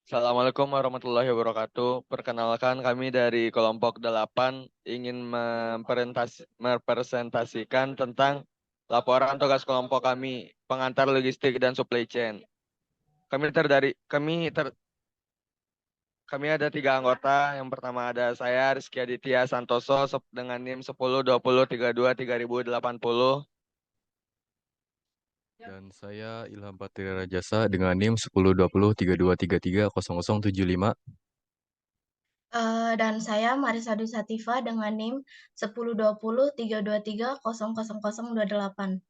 Assalamualaikum warahmatullahi wabarakatuh. Perkenalkan kami dari kelompok 8 ingin merepresentasikan tentang laporan tugas kelompok kami, pengantar logistik dan supply chain. Kami terdari kami ter, kami ada 3 anggota. Yang pertama ada saya Rizky Aditya Santoso dengan NIM 1020323080. Dan saya Ilham Patria Rajasa dengan NIM 102032330075. Dan saya Marisa Dwi Sativa dengan NIM 102032300028.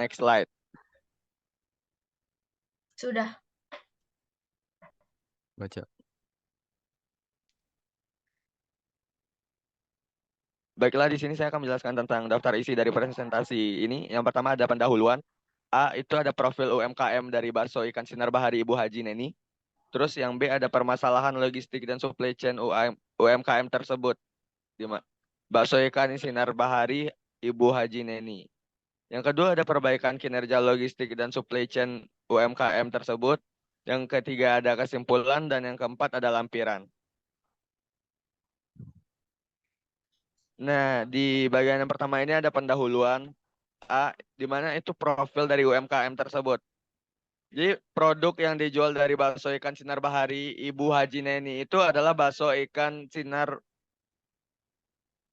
Next slide. Sudah. Baca. Baiklah, di sini saya akan menjelaskan tentang daftar isi dari presentasi ini. Yang pertama ada pendahuluan. A, itu ada profil UMKM dari Bakso Ikan Sinar Bahari Ibu Haji Neni. Terus yang B ada permasalahan logistik dan supply chain UMKM tersebut. Bakso Ikan Sinar Bahari Ibu Haji Neni. Yang kedua ada perbaikan kinerja logistik dan supply chain UMKM tersebut. Yang ketiga ada kesimpulan dan yang keempat ada lampiran. Nah, di bagian yang pertama ini ada pendahuluan A, di mana itu profil dari UMKM tersebut. Jadi produk yang dijual dari bakso ikan sinar bahari Ibu Haji Neni itu adalah bakso ikan sinar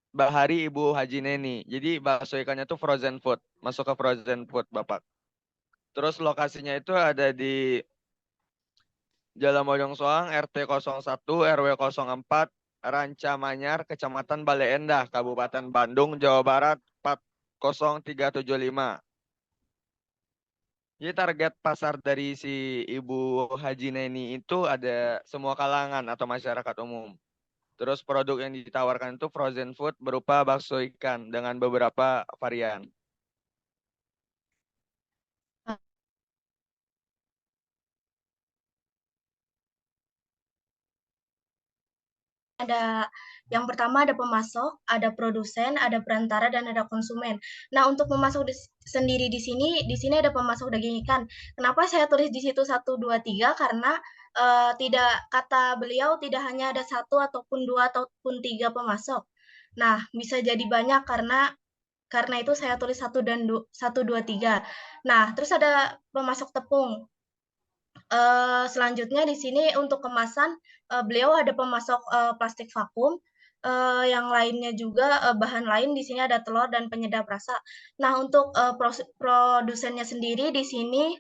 bahari Ibu Haji Neni. Jadi bakso ikannya itu frozen food, masuk ke frozen food, Bapak. Terus lokasinya itu ada di Jalan Bojong Soang, RT 01, RW 04, Ranca Manyar, Kecamatan Bale Endah, Kabupaten Bandung, Jawa Barat 40375. Jadi target pasar dari si Ibu Haji Neni itu ada semua kalangan atau masyarakat umum. Terus produk yang ditawarkan itu frozen food berupa bakso ikan dengan beberapa varian. Ada yang pertama ada pemasok, ada produsen, ada perantara dan ada konsumen. Nah, untuk pemasok sendiri di sini ada pemasok daging ikan. Kenapa saya tulis di situ 1, 2, 3? Karena tidak kata beliau tidak hanya ada satu ataupun dua ataupun tiga pemasok. Nah, bisa jadi banyak karena itu saya tulis 1, 2, 3. Nah, terus ada pemasok tepung. Selanjutnya di sini untuk kemasan, beliau ada pemasok plastik vakum, yang lainnya juga bahan lain di sini ada telur dan penyedap rasa. Nah, untuk produsennya sendiri di sini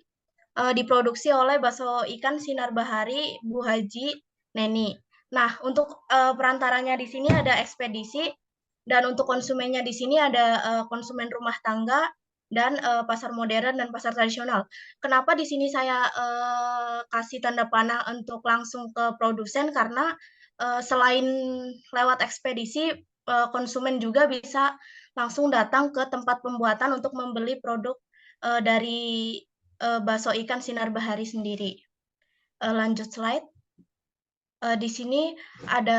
diproduksi oleh Bakso Ikan Sinar Bahari Bu Haji Neni. Nah, untuk perantaranya di sini ada ekspedisi dan untuk konsumennya di sini ada konsumen rumah tangga dan pasar modern dan pasar tradisional. Kenapa di sini saya kasih tanda panah untuk langsung ke produsen karena selain lewat ekspedisi konsumen juga bisa langsung datang ke tempat pembuatan untuk membeli produk dari bakso ikan Sinar Bahari sendiri. Lanjut slide. Di sini ada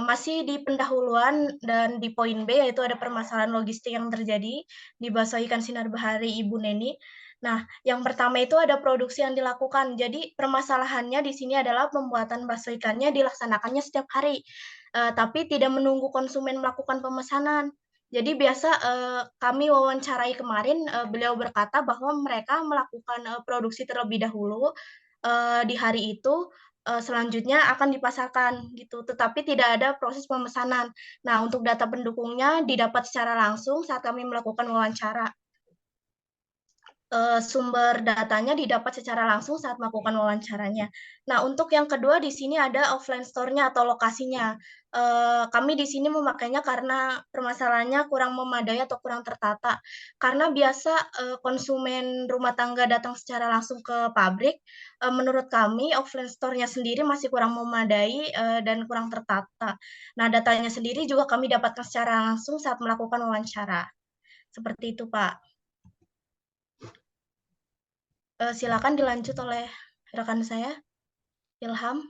masih di pendahuluan dan di poin B yaitu ada permasalahan logistik yang terjadi di bakso ikan Sinar Bahari Ibu Neni. Nah, yang pertama itu ada produksi yang dilakukan. Jadi permasalahannya di sini adalah pembuatan bakso ikannya dilaksanakannya setiap hari, tapi tidak menunggu konsumen melakukan pemesanan. Jadi biasa kami wawancarai kemarin, beliau berkata bahwa mereka melakukan produksi terlebih dahulu di hari itu, selanjutnya akan dipasarkan gitu, tetapi tidak ada proses pemesanan. Nah, untuk data pendukungnya didapat secara langsung saat kami melakukan wawancara. Sumber datanya didapat secara langsung saat melakukan wawancaranya. Nah, untuk yang kedua di sini ada offline store-nya atau lokasinya. Kami di sini memakainya karena permasalahannya kurang memadai atau kurang tertata. Karena biasa konsumen rumah tangga datang secara langsung ke pabrik, menurut kami offline store-nya sendiri masih kurang memadai dan kurang tertata. Nah, datanya sendiri juga kami dapatkan secara langsung saat melakukan wawancara. Seperti itu, Pak. Silakan dilanjut oleh rekan saya, Ilham.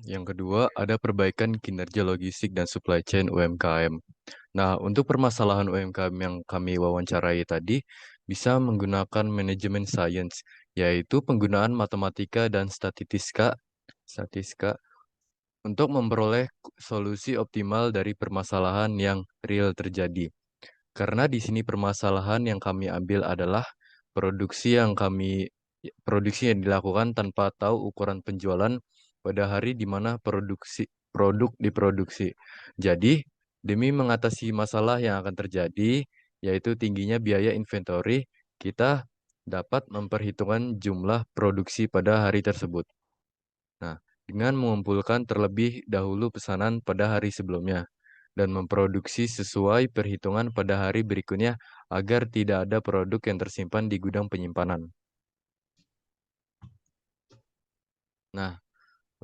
Yang kedua ada perbaikan kinerja logistik dan supply chain UMKM. Nah, untuk permasalahan UMKM yang kami wawancarai tadi, bisa menggunakan manajemen science, yaitu penggunaan matematika dan statistika untuk memperoleh solusi optimal dari permasalahan yang real terjadi. Karena di sini permasalahan yang kami ambil adalah produksi yang dilakukan tanpa tahu ukuran penjualan pada hari di mana produk diproduksi. Jadi, demi mengatasi masalah yang akan terjadi, yaitu tingginya biaya inventory, kita dapat memperhitungkan jumlah produksi pada hari tersebut. Nah, dengan mengumpulkan terlebih dahulu pesanan pada hari sebelumnya dan memproduksi sesuai perhitungan pada hari berikutnya agar tidak ada produk yang tersimpan di gudang penyimpanan. Nah,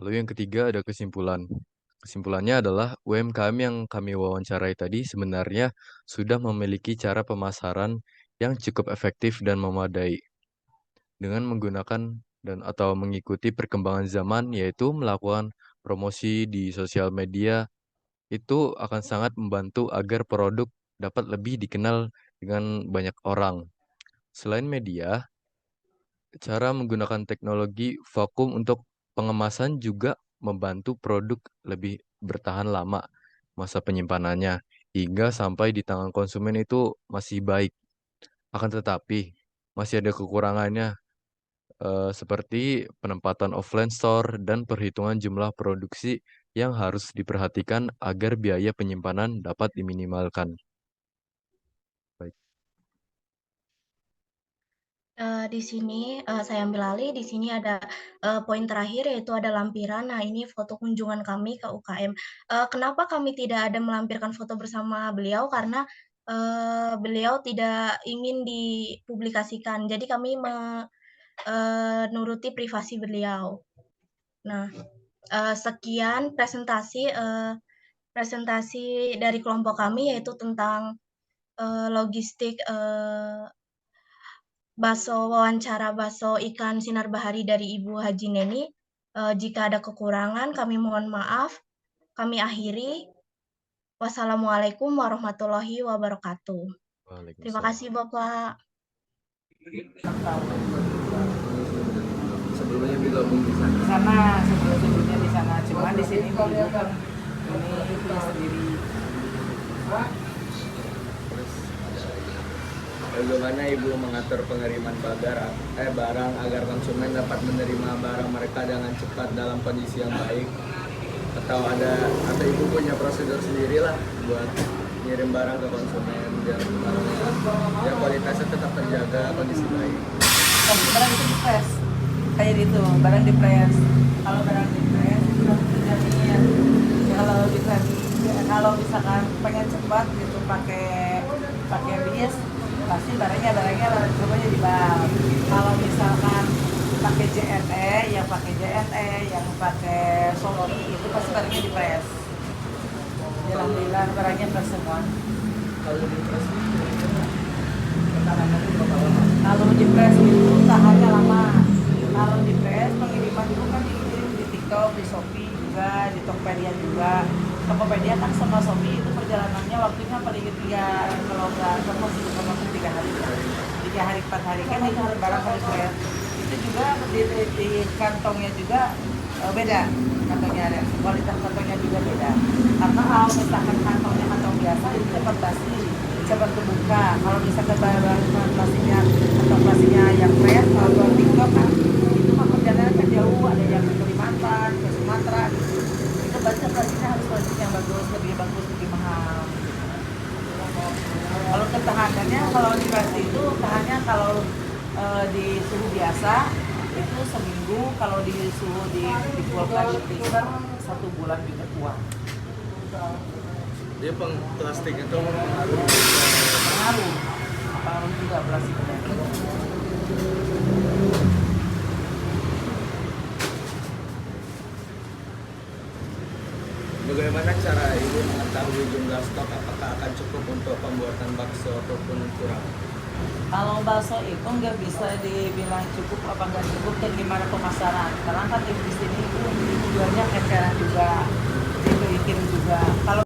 lalu yang ketiga ada kesimpulan. Kesimpulannya adalah UMKM yang kami wawancarai tadi sebenarnya sudah memiliki cara pemasaran yang cukup efektif dan memadai dengan menggunakan dan atau mengikuti perkembangan zaman, yaitu melakukan promosi di sosial media. Itu akan sangat membantu agar produk dapat lebih dikenal dengan banyak orang. Selain media, cara menggunakan teknologi vakum untuk pengemasan juga membantu produk lebih bertahan lama masa penyimpanannya hingga sampai di tangan konsumen itu masih baik. Akan tetapi, masih ada kekurangannya seperti penempatan offline store dan perhitungan jumlah produksi yang harus diperhatikan agar biaya penyimpanan dapat diminimalkan. Baik. Di sini, saya ambil alih, di sini ada, poin terakhir yaitu ada lampiran. Nah, ini foto kunjungan kami ke UKM. Kenapa kami tidak ada melampirkan foto bersama beliau, karena, beliau tidak ingin dipublikasikan. Jadi kami nuruti privasi beliau. Nah, sekian presentasi dari kelompok kami yaitu tentang, logistik, wawancara bakso ikan sinar bahari dari Ibu Haji Neni. Jika ada kekurangan kami mohon maaf. Kami akhiri. Wassalamualaikum warahmatullahi wabarakatuh. Terima Waalaikumsalam. kasih Bapak. Sebelumnya bergabung di sana. Di sana sebelumnya di sana, cuma di sini beliau kan ini punya sendiri. Bagaimana Ibu mengatur pengiriman barang agar konsumen dapat menerima barang mereka dengan cepat dalam kondisi yang baik? Atau Ibu punya prosedur sendiri lah buat ngirim barang ke konsumen biar barangnya kualitasnya tetap terjaga, kondisi baik? Barang itu di press, kayak gitu, barang di press. Kalau barang di press itu harus terjamin. Ya, kalau misalkan pengen cepat gitu pakai bis, pasti barangnya coba di bal. Kalau misalkan pakai JNE, yang pakai Sony itu pasti barangnya di press. Alhamdulillah barangnya press semua. Kalau di press itu tahannya lama. Kalau di press pengiriman itu kan dikirim di TikTok, di Shopee juga, di Tokopedia juga. Tokopedia kan sama Shopee itu perjalanannya waktunya paling 3 kalau nggak sama 3 hari. 3 hari 4 hari kan itu barang harus press. Itu juga di kantongnya juga beda, kantongnya ada kualitas kantongnya juga beda. Karena kalau misalkan kantongnya kantong biasa itu cepat basi, cepat terbuka. Kalau misalkan barang plastiknya yang press, kalau TikTok kan itu mah perjalanannya jauh, ada yang ke Kalimantan, ke Sumatera gitu. Itu plastiknya harus plastik yang bagus, lebih mahal. Kalau ketahanannya, kalau di plastik itu tahannya kalau di suhu biasa itu seminggu, kalau di suhu di kulkas freezer 1 bulan juga kuat. Jadi plastik itu mempengaruhi juga plastiknya. Bagaimana cara Ibu mengetahui jumlah stok, apakah akan cukup untuk pembuatan bakso ataupun kurang? Kalau bakso itu nggak bisa dibilang cukup apa nggak cukup dan gimana pemasaran. Karena kan di sini itu jualnya eceran juga, dikirim juga. Kalau